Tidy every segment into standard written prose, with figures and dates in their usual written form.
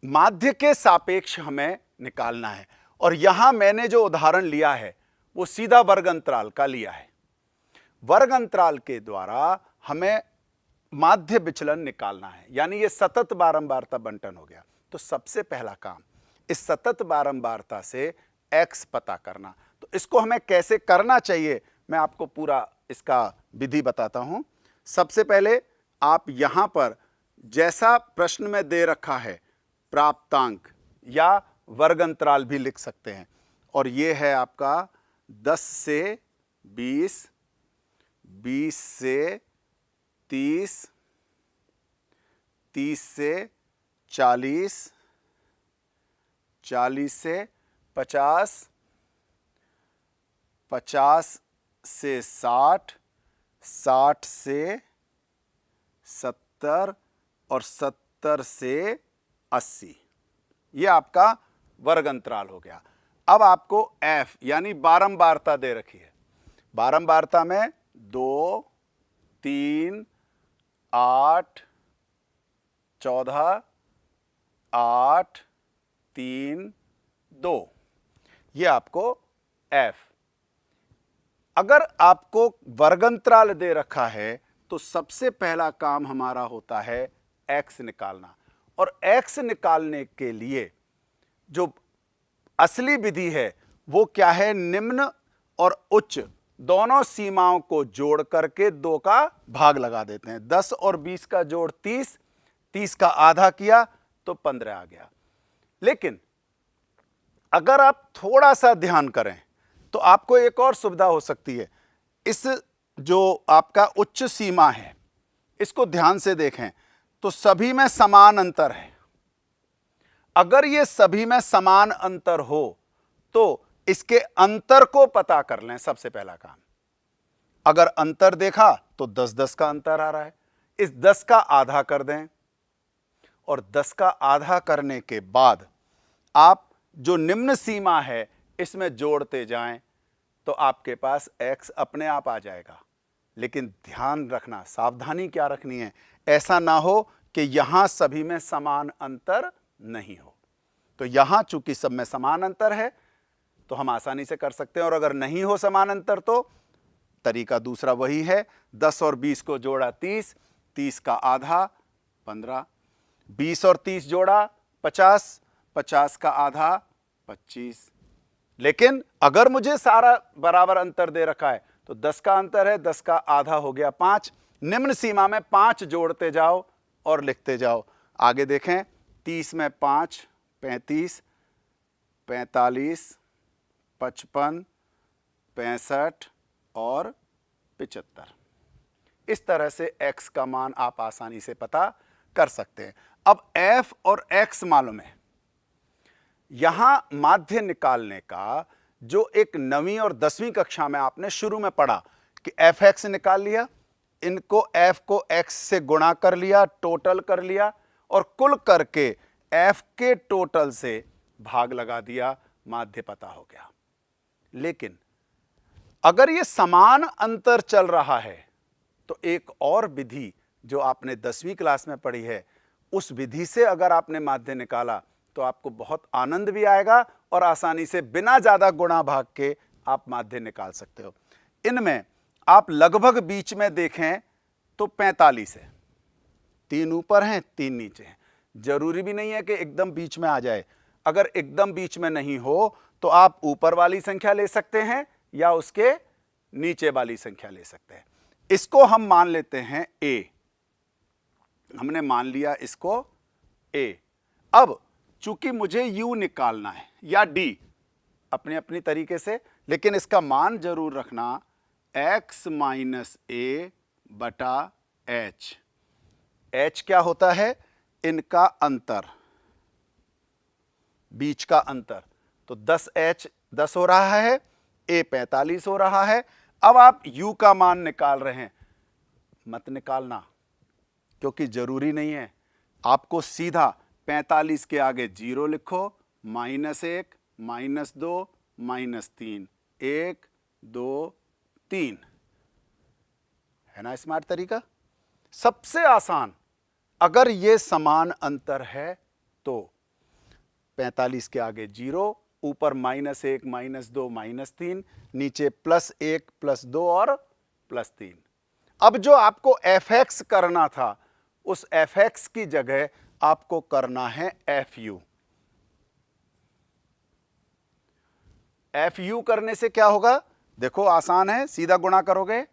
माध्य के सापेक्ष हमें निकालना है। और यहां मैंने जो उदाहरण लिया है वो सीधा वर्ग अंतराल का लिया है। वर्ग अंतराल के द्वारा हमें माध्य विचलन निकालना है, यानी ये सतत बारंबारता बंटन हो गया। तो सबसे पहला काम इस सतत बारंबारता से x पता करना। तो इसको हमें कैसे करना चाहिए मैं आपको पूरा इसका विधि बताता हूं। सबसे पहले आप यहां पर जैसा प्रश्न में दे रखा है प्राप्तांक या वर्ग अंतराल भी लिख सकते हैं। और ये है आपका 10 से 20, 20 से 30, 30 से 40, 40 से 50, 50 से 60, 60 से 70 और 70 से 80। ये आपका वर्ग अंतराल हो गया। अब आपको f यानी बारंबारता दे रखी है। बारंबारता में 2, 3, 8, 14, 8, 3, 2, ये आपको f। अगर आपको वर्गंतराल दे रखा है तो सबसे पहला काम हमारा होता है x निकालना। और x निकालने के लिए जो असली विधि है वो क्या है, निम्न और उच्च दोनों सीमाओं को जोड़ करके 2 का भाग लगा देते हैं। 10 और 20 का जोड़ 30, 30 का आधा किया तो 15 आ गया। लेकिन अगर आप थोड़ा सा ध्यान करें तो आपको एक और सुविधा हो सकती है। इस जो आपका उच्च सीमा है इसको ध्यान से देखें तो सभी में समान अंतर है। अगर ये सभी में समान अंतर हो तो इसके अंतर को पता कर लें। सबसे पहला काम, अगर अंतर देखा तो 10-10 का अंतर आ रहा है, इस 10 का आधा कर दें और 10 का आधा करने के बाद आप जो निम्न सीमा है इसमें जोड़ते जाएं तो आपके पास x अपने आप आ जाएगा। लेकिन ध्यान रखना, सावधानी क्या रखनी है, ऐसा ना हो कि यहां सभी में समान अंतर नहीं हो। तो यहां चूंकि सब में समान अंतर है तो हम आसानी से कर सकते हैं। और अगर नहीं हो समान अंतर तो तरीका दूसरा वही है, 10 और 20 को जोड़ा 30, 30 का आधा 15, 20 और 30 जोड़ा 50, 50 का आधा 25। लेकिन अगर मुझे सारा बराबर अंतर दे रखा है तो 10 का अंतर है, 10 का आधा हो गया 5। निम्न सीमा में 5 जोड़ते जाओ और लिखते जाओ। आगे देखें, 30 में 5 35, 45, 55, 65 और 75। इस तरह से x का मान आप आसानी से पता कर सकते हैं। अब f और x मालूम है। यहां माध्य निकालने का जो एक 9वीं और 10वीं कक्षा में आपने शुरू में पढ़ा कि fx निकाल लिया, इनको f को x से गुणा कर लिया, टोटल कर लिया और कुल करके f के टोटल से भाग लगा दिया, माध्य पता हो गया। लेकिन अगर ये समान अंतर चल रहा है तो एक और विधि जो आपने 10वीं क्लास में पढ़ी है, उस विधि से अगर आपने माध्य निकाला तो आपको बहुत आनंद भी आएगा और आसानी से बिना ज्यादा गुणा भाग के आप माध्य निकाल सकते हो। इनमें आप लगभग बीच में देखें तो 45 है, 3 ऊपर हैं 3 नीचे हैं। जरूरी भी नहीं है कि एकदम बीच में आ जाए। अगर एकदम बीच में नहीं हो तो आप ऊपर वाली संख्या ले सकते हैं या उसके नीचे वाली संख्या ले सकते हैं। इसको हम मान लेते हैं a, हमने मान लिया इसको a। अब चूंकि मुझे u निकालना है या d अपने अपनी तरीके से, लेकिन इसका मान जरूर रखना x माइनस a बटा h। h क्या होता है, इनका अंतर, बीच का अंतर। तो 10h 10 हो रहा है, a 45 हो रहा है। अब आप u का मान निकाल रहे हैं, मत निकालना क्योंकि जरूरी नहीं है। आपको सीधा 45 के आगे 0 लिखो, -1, -2, -3, 1 2 3, है ना स्मार्ट तरीका। सबसे आसान, अगर ये समान अंतर है तो 45 के आगे 0, ऊपर -1 -2 -3, नीचे +1 +2 और +3। अब जो आपको fx करना था उस fx की जगह आपको करना है fu। fu करने से क्या होगा? देखो आसान है, सीधा गुणा करोगे,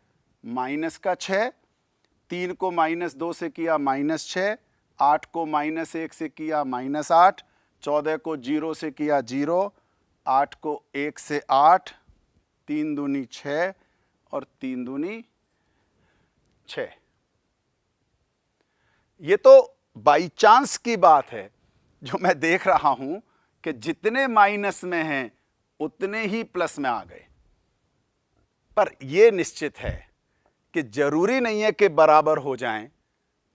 -6, 3 को -2 से किया -6, 8 को -1 से किया -8, 14 को 0 से किया 0, 8 को 1 से 8, 3 दूनी 6 और 3 दूनी 6। ये तो बाई चांस की बात है, जो मैं देख रहा हूं कि जितने माइनस में हैं उतने ही प्लस में आ गए। पर यह निश्चित है कि जरूरी नहीं है कि बराबर हो जाएं।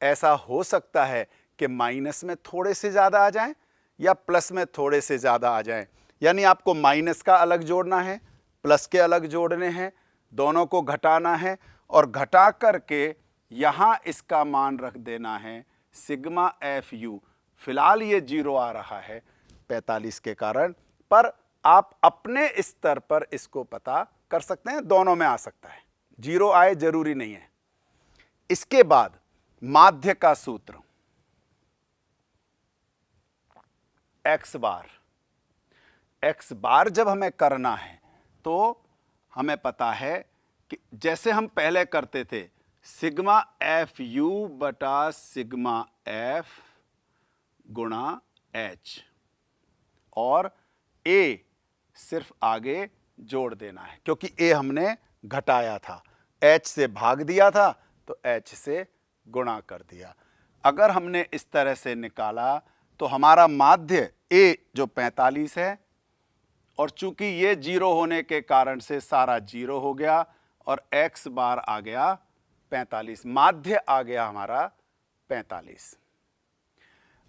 ऐसा हो सकता है कि माइनस में थोड़े से ज्यादा आ जाएं या प्लस में थोड़े से ज्यादा आ जाएं। यानी आपको माइनस का अलग जोड़ना है, प्लस के अलग जोड़ने हैं, दोनों को घटाना है और घटा करके यहां इसका मान रख देना है सिग्मा FU। फिलहाल ये 0 आ रहा है 45 के कारण, पर आप अपने स्तर पर इसको पता कर सकते हैं, दोनों में आ सकता है, 0 आए जरूरी नहीं है। इसके बाद माध्य का सूत्र x बार जब हमें करना है तो हमें पता है कि जैसे हम पहले करते थे, सिग्मा FU बटा सिग्मा F गुणा H, और A सिर्फ आगे जोड़ देना है क्योंकि A हमने घटाया था, H से भाग दिया था तो H से गुणा कर दिया। अगर हमने इस तरह से निकाला तो हमारा माध्य A जो 45 है, और चूंकि ये 0 होने के कारण से सारा 0 हो गया और x बार आ गया 45, माध्य आ गया हमारा 45।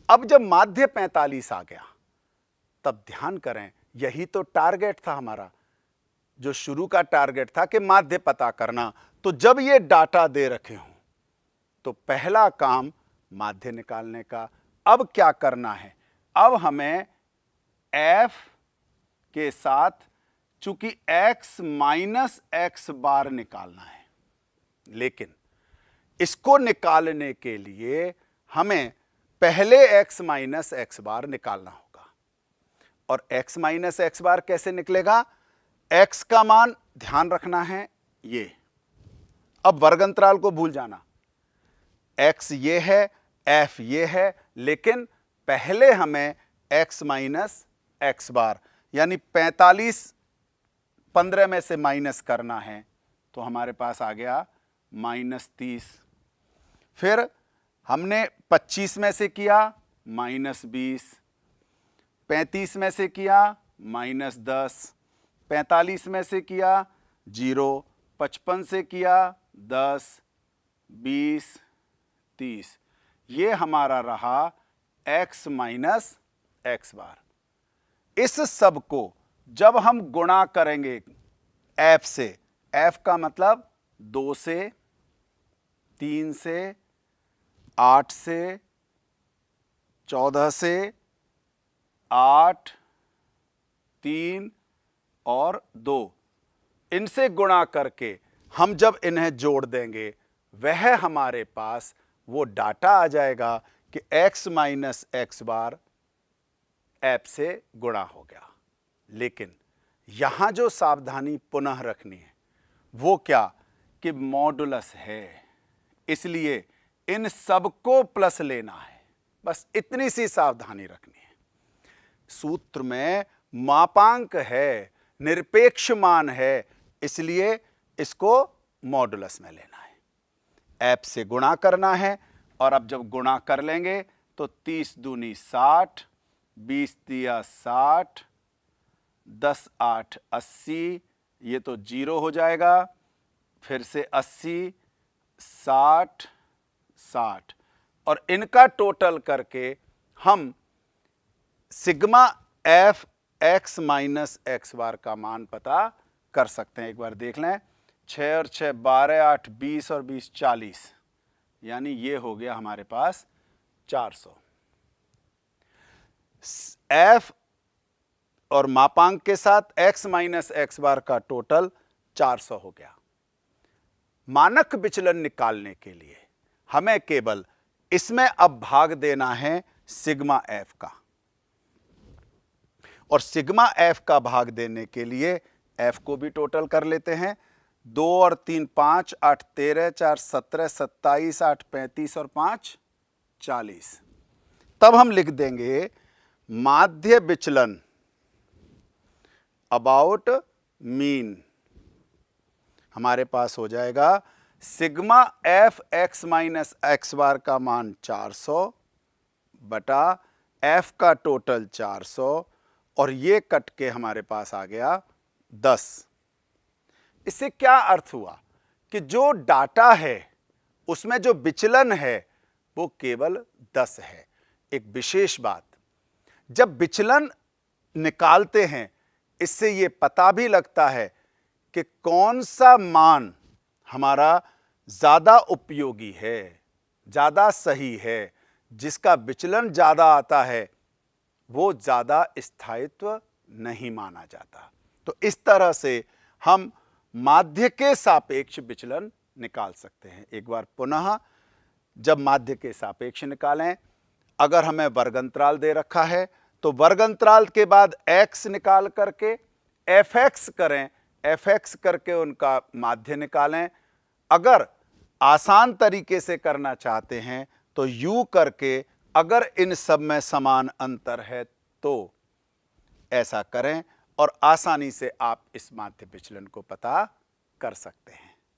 अब जब माध्य 45 आ गया तब ध्यान करें, यही तो टारगेट था हमारा, जो शुरू का टारगेट था कि माध्य पता करना। तो जब ये डाटा दे रखे हों तो पहला काम माध्य निकालने का। अब क्या करना है? अब हमें f के साथ चूंकि x माइनस x बार निकालना है, लेकिन इसको निकालने के लिए हमें पहले x माइनस x बार निकालना होगा। और x माइनस x बार कैसे निकलेगा? x का मान ध्यान रखना है ये, अब वर्ग अंतराल को भूल जाना, x ये है, f ये है, लेकिन पहले हमें x माइनस x बार यानी 45 15 में से माइनस करना है, तो हमारे पास आ गया -30। फिर हमने 25 में से किया -20, 35 में से किया -10, 45 में से किया 0, 55 से किया 10, 20, 30। ये हमारा रहा x माइनस x बार। इस सब को जब हम गुणा करेंगे f से, f का मतलब 2 से, 3 से, 8 से, 14 से, 8, 3 और 2, इनसे गुणा करके हम जब इन्हें जोड़ देंगे वह हमारे पास वो डाटा आ जाएगा कि x माइनस x बार f से गुणा हो गया। लेकिन यहां जो सावधानी पुनः रखनी है वो क्या कि मॉडुलस है, इसलिए इन सबको प्लस लेना है, बस इतनी सी सावधानी रखनी है। सूत्र में मापांक है, निरपेक्ष मान है, इसलिए इसको मॉडुलस में लेना है, f से गुणा करना है। और अब जब गुणा कर लेंगे तो 30 दूनी 60, 20 तिया 60, 10 8 80, ये तो 0 हो जाएगा, फिर से 80, 60, 60, और इनका टोटल करके हम sigma f x minus x बार का मान पता कर सकते हैं। एक बार देख लें, 6 और 6 12, 8 20 और 20 40, यानी ये हो गया हमारे पास 400। एफ और मापांक के साथ x माइनस एक्स बार का टोटल 400 हो गया। मानक विचलन निकालने के लिए हमें केवल इसमें अब भाग देना है सिग्मा एफ का, और सिग्मा एफ का भाग देने के लिए एफ को भी टोटल कर लेते हैं। 2 और 3 5, 8 13, 4 17, 27, 8 35 और 5 40। तब हम लिख देंगे माध्य विचलन अबाउट मीन। हमारे पास हो जाएगा sigma f x minus x bar का मान 400 बटा एफ का टोटल 400, और ये कट के हमारे पास आ गया 10। इससे क्या अर्थ हुआ कि जो डाटा है उसमें जो विचलन है वो केवल 10 है। एक विशेष बात, जब विचलन निकालते हैं इससे ये पता भी लगता है कि कौन सा मान हमारा ज्यादा उपयोगी है, ज्यादा सही है। जिसका विचलन ज्यादा आता है वो ज्यादा स्थायित्व नहीं माना जाता। तो इस तरह से हम माध्य के सापेक्ष विचलन निकाल सकते हैं। एक बार पुनः, जब माध्य के सापेक्ष निकालें, अगर हमें वर्गंतराल दे रखा है तो वर्गंतराल के बाद x निकाल करके fx करें, fx करके उनका माध्य निकालें। अगर आसान तरीके से करना चाहते हैं तो u करके, अगर इन सब में समान अंतर है तो ऐसा करें, और आसानी से आप इस माध्य विचलन को पता कर सकते हैं।